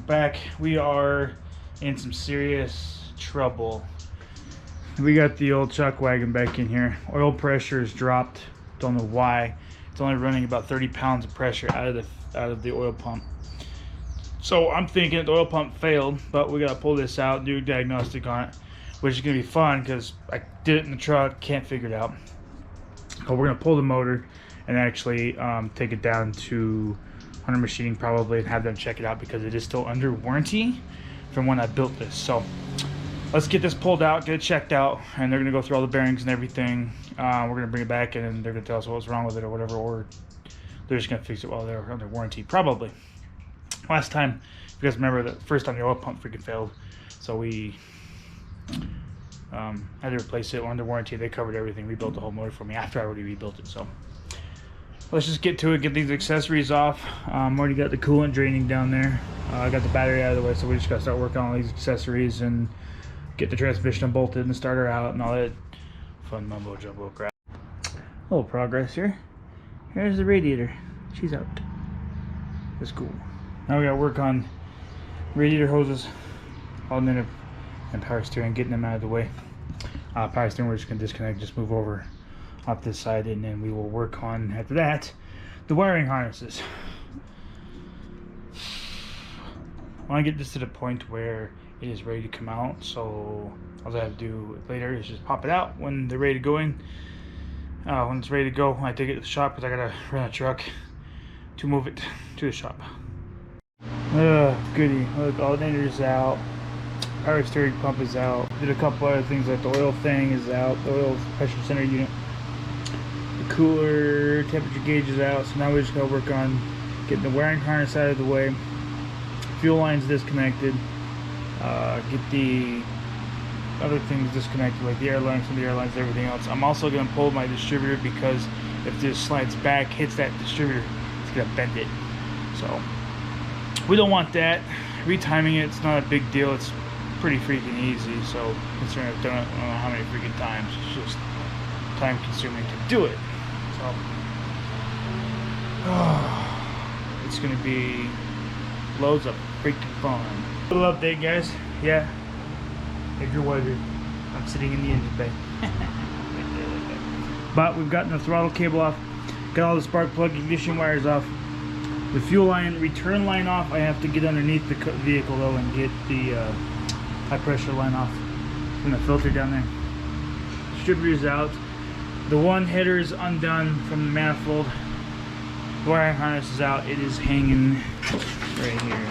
back. We are in some serious trouble. We got the old chuck wagon back in here. Oil pressure has dropped. Don't know why. It's only running about 30 pounds of pressure out of the oil pump. So I'm thinking the oil pump failed, but we gotta pull this out, do a diagnostic on it, which is gonna be fun because I did it in the truck, can't figure it out. But we're gonna pull the motor and actually take it down to Hunter Machining probably and have them check it out because it is still under warranty from when I built this. So let's get this pulled out, get it checked out, and they're gonna go through all the bearings and everything. We're gonna bring it back and they're gonna tell us what's wrong with it or whatever, or they're just gonna fix it while they're under warranty, probably. Last time, if you guys remember, the first time the oil pump freaking failed, so we had to replace it under warranty. They covered everything, rebuilt the whole motor for me after I already rebuilt it. So let's just get to it, get these accessories off. Already got the coolant draining down there. I got the battery out of the way, so we just gotta start working on all these accessories and get the transmission bolted and the starter out and all that fun mumbo jumbo crap. A little progress here. Here's the radiator. She's out. That's cool. Now we gotta work on radiator hoses, alternator, and power steering, getting them out of the way. Power steering we're just gonna disconnect, just move over off this side, and then we will work on, after that, the wiring harnesses. I want to get this to the point where it is ready to come out, so all I have to do later is just pop it out when they're ready to go in. When it's ready to go, I take it to the shop because I gotta rent a truck to move it to the shop. Goody. Look, alternator's out. Power steering pump is out. Did a couple other things like the oil thing is out. The oil pressure center unit. The cooler temperature gauge is out. So now we just gotta work on getting the wiring harness out of the way. Fuel lines disconnected. Get the other things disconnected, like the airlines, some of the airlines, everything else. I'm also gonna pull my distributor because if this slides back, hits that distributor, it's gonna bend it. So we don't want that. Retiming it's not a big deal. It's pretty freaking easy. So considering I've done it, I don't know how many freaking times. It's just time consuming to do it. So it's gonna be loads of freaking fun. Little update, guys. Yeah, if you're wondering, I'm sitting in the engine bay. But we've gotten the throttle cable off, got all the spark plug ignition wires off. The fuel line, return line off. I have to get underneath the vehicle though and get the high pressure line off from the filter down there. Distributor's out. The one header is undone from the manifold. The wiring harness is out. It is hanging right here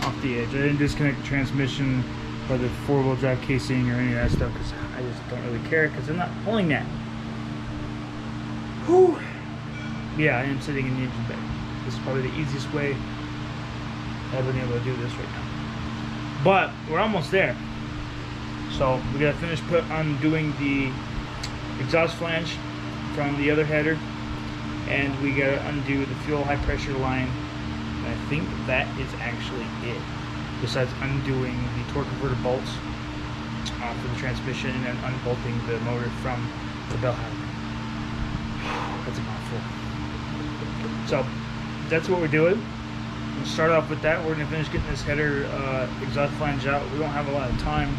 off the edge. I didn't disconnect the transmission or the four-wheel drive casing or any of that stuff because I just don't really care because I'm not pulling that. Whew. Yeah, I am sitting in the engine bay. This is probably the easiest way I've been able to do this right now. But we're almost there. So we gotta finish undoing the exhaust flange from the other header, and we gotta undo the fuel high pressure line. And I think that is actually it. Besides undoing the torque converter bolts for the transmission and then unbolting the motor from the bell housing. That's a mouthful. So that's what we're doing. We'll start off with that. We're going to finish getting this header exhaust flange out. We don't have a lot of time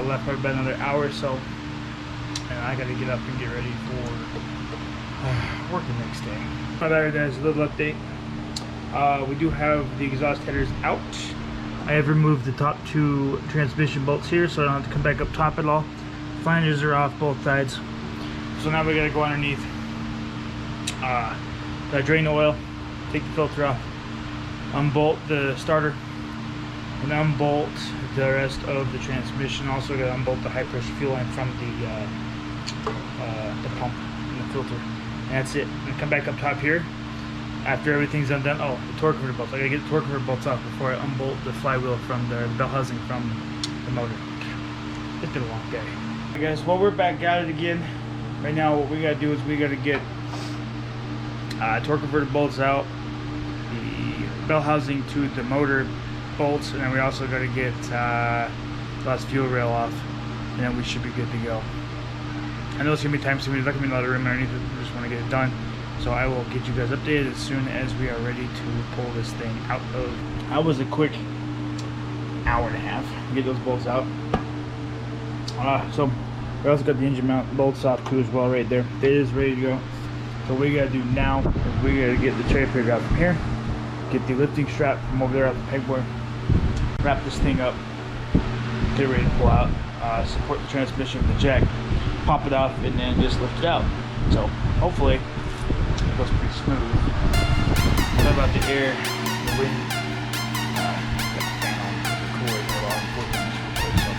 left, probably about another hour or so. And I got to get up and get ready for work the next day. My battery, guys, a little update. We do have the exhaust headers out. I have removed the top two transmission bolts here, so I don't have to come back up top at all. Flanges are off both sides. So now we got to go underneath. Gotta drain the oil, take the filter off, unbolt the starter, and unbolt the rest of the transmission. Also got to unbolt the high pressure fuel line from the pump and the filter. And that's it. And come back up top here after everything's undone. Oh, the torque converter bolts. I gotta get the torque converter bolts off before I unbolt the flywheel from the bell housing from the motor. It's been a long day. Hey guys, well, we're back at it again. Right now what we gotta do is we gotta get torque converter bolts out, the bell housing to the motor bolts, and then we also got to get last fuel rail off, and then we should be good to go. I know it's going to be time soon. There's not going to be a lot of room underneath it. I just want to get it done. So I will get you guys updated as soon as we are ready to pull this thing out of. That was a quick hour and a half to get those bolts out. So we also got the engine mount bolts off too as well right there. It is ready to go. So what we gotta do now is we gotta get the cherry picker out from here, get the lifting strap from over there out the pegboard, wrap this thing up, get it ready to pull out, support the transmission with the jack, pop it off, and then just lift it out. So hopefully it goes pretty smooth. What about the air, the wind? Got the fan on, cooler there while I'm working on this real quick, so.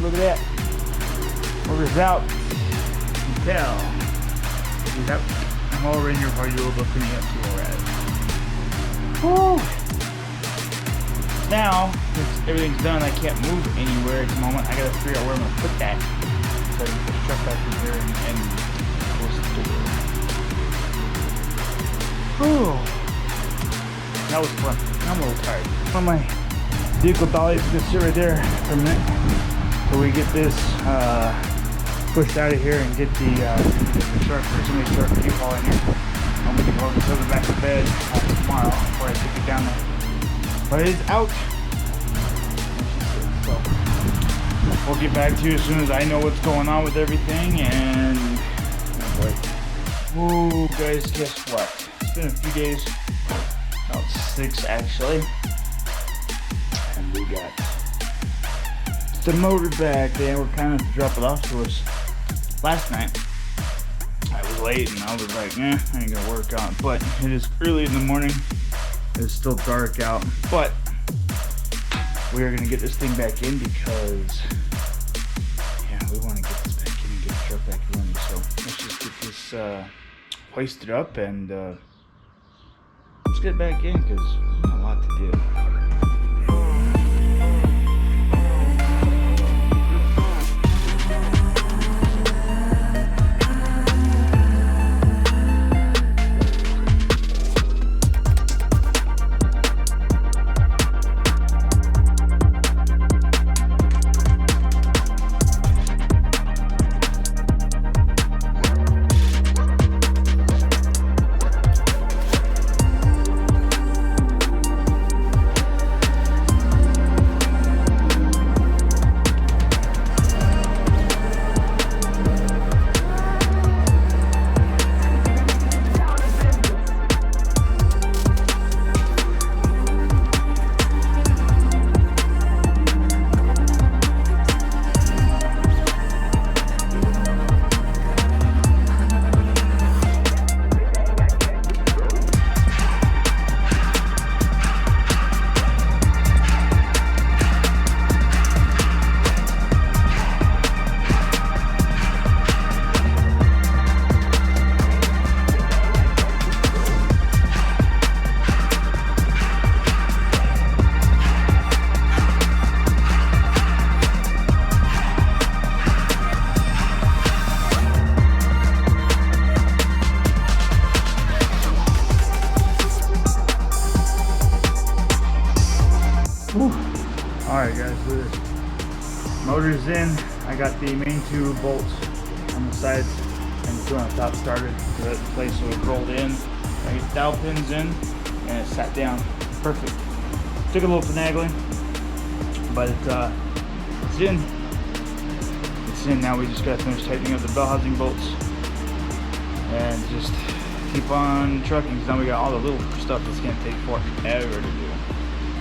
Look at that. Motor's out. You can tell. Yep. I'm over in here for you, but cleaning up too alright. Woo! Now, since everything's done, I can't move anywhere at the moment. I gotta figure out where I'm gonna put that. So I can put the truck back in here and close the door. Whew. That was fun. I'm a little tired. One of my vehicle dollies just sit right there for a minute. So we get this pushed out of here and get the truck or somebody's truck to keep hauling here. I'm going to go this other back to bed tomorrow before I take it down there. But it is out. So we'll get back to you as soon as I know what's going on with everything. And oh boy. Ooh, guys, guess what? It's been a few days. About 6 actually. And we got the motor back. They were kind of to drop it off to us last night. I was late and I was like, I ain't gonna work on it. But it is early in the morning. It's still dark out. But we are gonna get this thing back in because we want to get this back in and get the truck back running. So let's just get this hoisted up and let's get back in because we got a lot to do. Alright guys, motor's in. I got the main 2 bolts on the sides and the 2 on the top started to the place, so it rolled in. I got the dowel pins in and it sat down perfect. Took a little finagling, but it's in. It's in. Now we just gotta finish tightening up the bell housing bolts and just keep on trucking. Because now we got all the little stuff that's gonna take forever to do,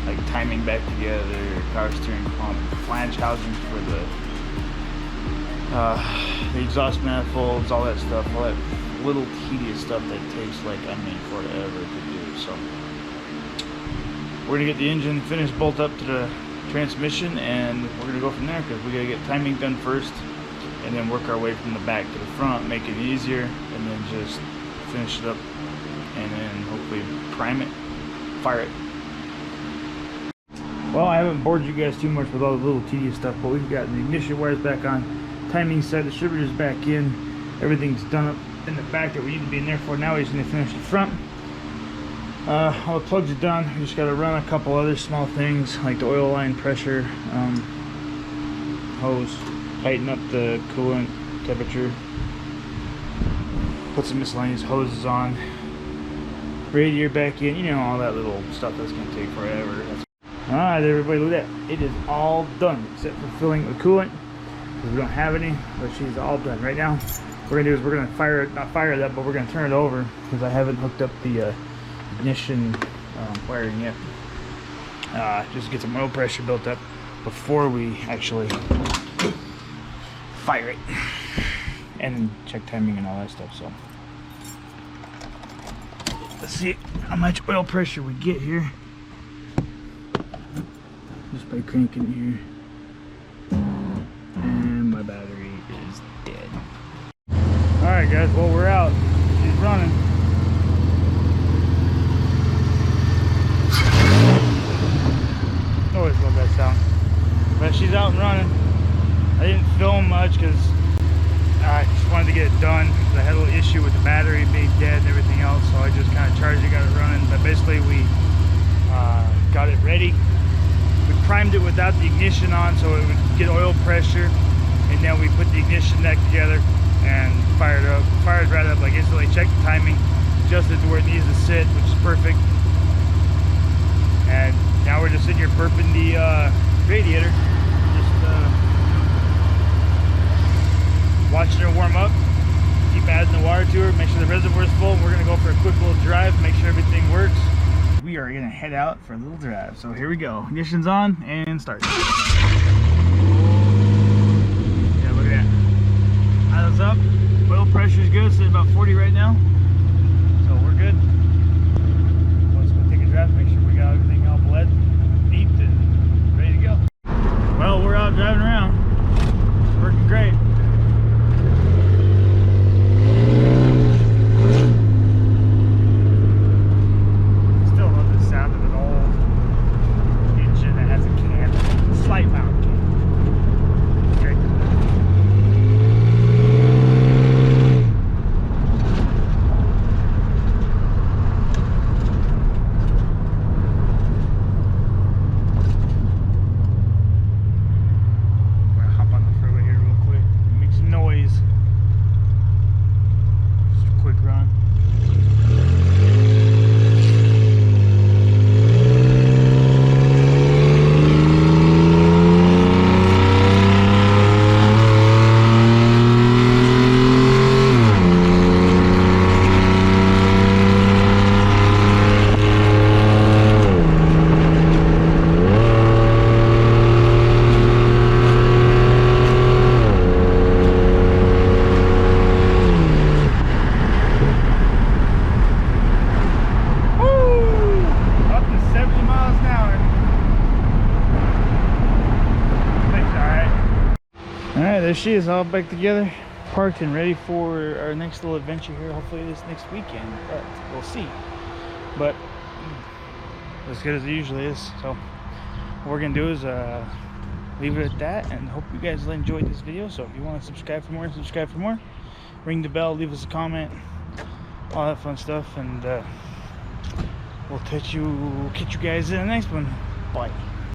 like timing back together, power steering pump, flange housings for the exhaust manifolds, all that stuff, all that little tedious stuff that takes, like, I mean, forever to do. So we're gonna get the engine finished, bolt up to the transmission, and we're gonna go from there, because we gotta get timing done first and then work our way from the back to the front, make it easier, and then just finish it up and then hopefully prime it, fire it. Well, I haven't bored you guys too much with all the little tedious stuff, but we've got the ignition wires back on, timing set, distributors back in, everything's done up in the back that we need to be in there for. Now we're just going to finish the front. All the plugs are done. We just got to run a couple other small things like the oil line pressure hose, tighten up the coolant temperature, put some miscellaneous hoses on, radiator back in, you know, all that little stuff that's going to take forever. Alright everybody, look at that. It is all done except for filling the coolant, because we don't have any, but she's all done. Right now, what we're going to do is we're going to fire it, not fire it up, but we're going to turn it over, because I haven't hooked up the ignition wiring yet. Just get some oil pressure built up before we actually fire it, and check timing and all that stuff. So let's see how much oil pressure we get here, just by cranking here. And my battery is dead. Alright guys, well, we're out. She's running. Always love that sound. But she's out and running. I didn't film much because I just wanted to get it done. I had a little issue with the battery being dead and everything else, so I just kind of charged it, got it running. But basically we got it ready. We primed it without the ignition on, so it would get oil pressure, and then we put the ignition neck together and fired right up, like instantly. Checked the timing, adjusted to where it needs to sit, which is perfect. And now we're just sitting here burping the radiator, just watching her warm up, keep adding the water to her, make sure the reservoir's full, and we're gonna go for a quick little drive, make sure everything works. We are gonna head out for a little drive. So here we go. Ignition's on and start. Yeah, look at that. Idle's up. Oil pressure's good. It's at about 40 right now. So we're good. Let's go take a drive, make sure we got everything all bled, beeped, and ready to go. Well, we're out driving around. It's working great. There she is, all back together, parked and ready for our next little adventure here, hopefully this next weekend, but we'll see. But as good as it usually is. So what we're gonna do is leave it at that, and hope you guys enjoyed this video. So if you want to subscribe for more, subscribe for more, ring the bell, leave us a comment, all that fun stuff, and we'll catch you guys in the next one. Bye.